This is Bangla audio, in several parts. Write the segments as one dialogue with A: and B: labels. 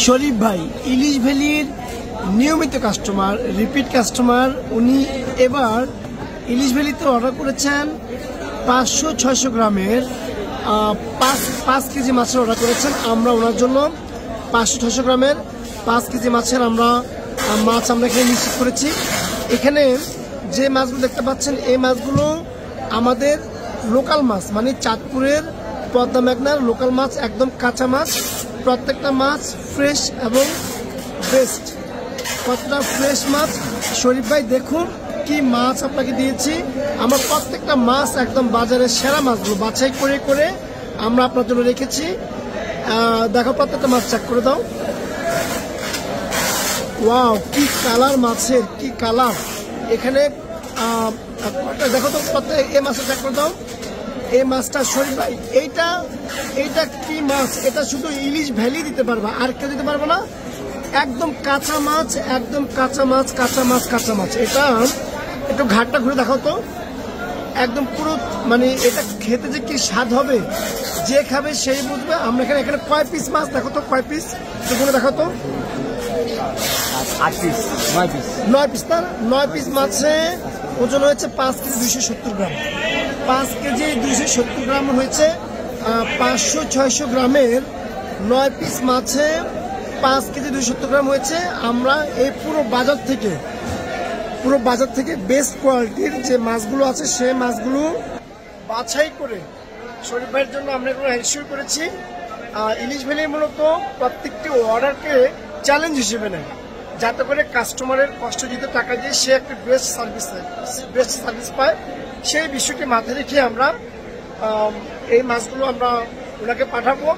A: শরীফ ভাই ইলিশ ভ্যালির নিয়মিত কাস্টমার, রিপিট কাস্টমার। উনি এবার ইলিশ ভ্যালিতে অর্ডার করেছেন 500-600 গ্রামের 5 কেজি মাছের অর্ডার করেছেন। আমরা ওনার জন্য 500-600 গ্রামের 5 কেজি মাছের মাছ আমরা এখানে নিশ্চিত করেছি। এখানে যে মাছগুলো দেখতে পাচ্ছেন এই মাছগুলো আমাদের লোকাল মাছ, মানে চাঁদপুরের পদ্মা মেঘনার লোকাল মাছ, একদম কাঁচা মাছ। প্রত্যেকটা মাছ ফ্রেশ এবং বেস্ট, কতটা ফ্রেশ মাছ। শরীফ ভাই দেখুন কি মাছ আপনাকে দিয়েছি। আমরা প্রত্যেকটা মাছ একদম বাজারের সেরা মাছগুলো বাছাই করে করে আমরা আপনার জন্য রেখেছি। দেখো প্রত্যেকটা মাছ চেক করে দাও। ওয়াও, কি কালার মাছের, কি কালার। এখানে দেখো তো প্রত্যেক এই মাছটা চেক করে দাও। এই মাছটা শরীফ ভাই এইটা কি মাছ? এটা শুধু ইলিশ ভ্যালি দিতে পারবা, আর কেউ দিতে পারবে না। একদম কাঁচা মাছ, একদম কাঁচা মাছ, কাঁচা মাছ, কাঁচা মাছ। এটা একটু ঘাটটা ঘুরে দেখাও তো, একদম পুরো, মানে এটা খেতে যে কি স্বাদ হবে, যে খাবে সেই বুঝবে। আমরা এখানে কয় পিস মাছ দেখো তো, কয় পিস ঘুরে দেখাও তো। 9 পিস। তার 9 পিস মাছে ওজন হয়েছে 5 কেজি 270 গ্রাম। 5 কেজি 270 গ্রাম হয়েছে। 500-600 গ্রামের 9 পিস মাছে 5 কেজি 270 গ্রাম হয়েছে। আমরা এই পুরো বাজার থেকে বেস্ট কোয়ালিটির যে মাছগুলো আছে সেই মাছগুলো বাছাই করে শরীফ ভাইয়ের জন্য আমরা এগুলো এনশিওর করেছি। ইলিশ ভ্যালি মূলত প্রত্যেকটি অর্ডারকে চ্যালেঞ্জ হিসেবে নেয়, যাতে করে কাস্টমারের কষ্ট দিতে টাকা দিয়ে সে একটা বেস্ট সার্ভিস পায়। সেই বিষয়টি মাথায় রেখে আমরা এই মাছগুলো আমরা ওনাকে পাঠাবো।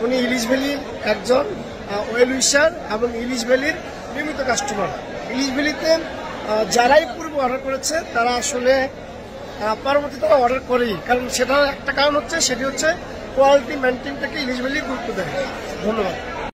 A: উনি ইলিশ ভ্যালির একজন ওয়েল উইশার এবং ইলিশ ভ্যালির নিয়মিত কাস্টমার। ইলিশ ভ্যালিতে যারাই পূর্বে অর্ডার করেছে তারা আসলে পরবর্তীতে অর্ডার করেই, কারণ সেটার একটা কারণ হচ্ছে, সেটি হচ্ছে কোয়ালিটি মেনটেনটাকে ইলিশ ভ্যালি গুরুত্ব দেয়। ধন্যবাদ।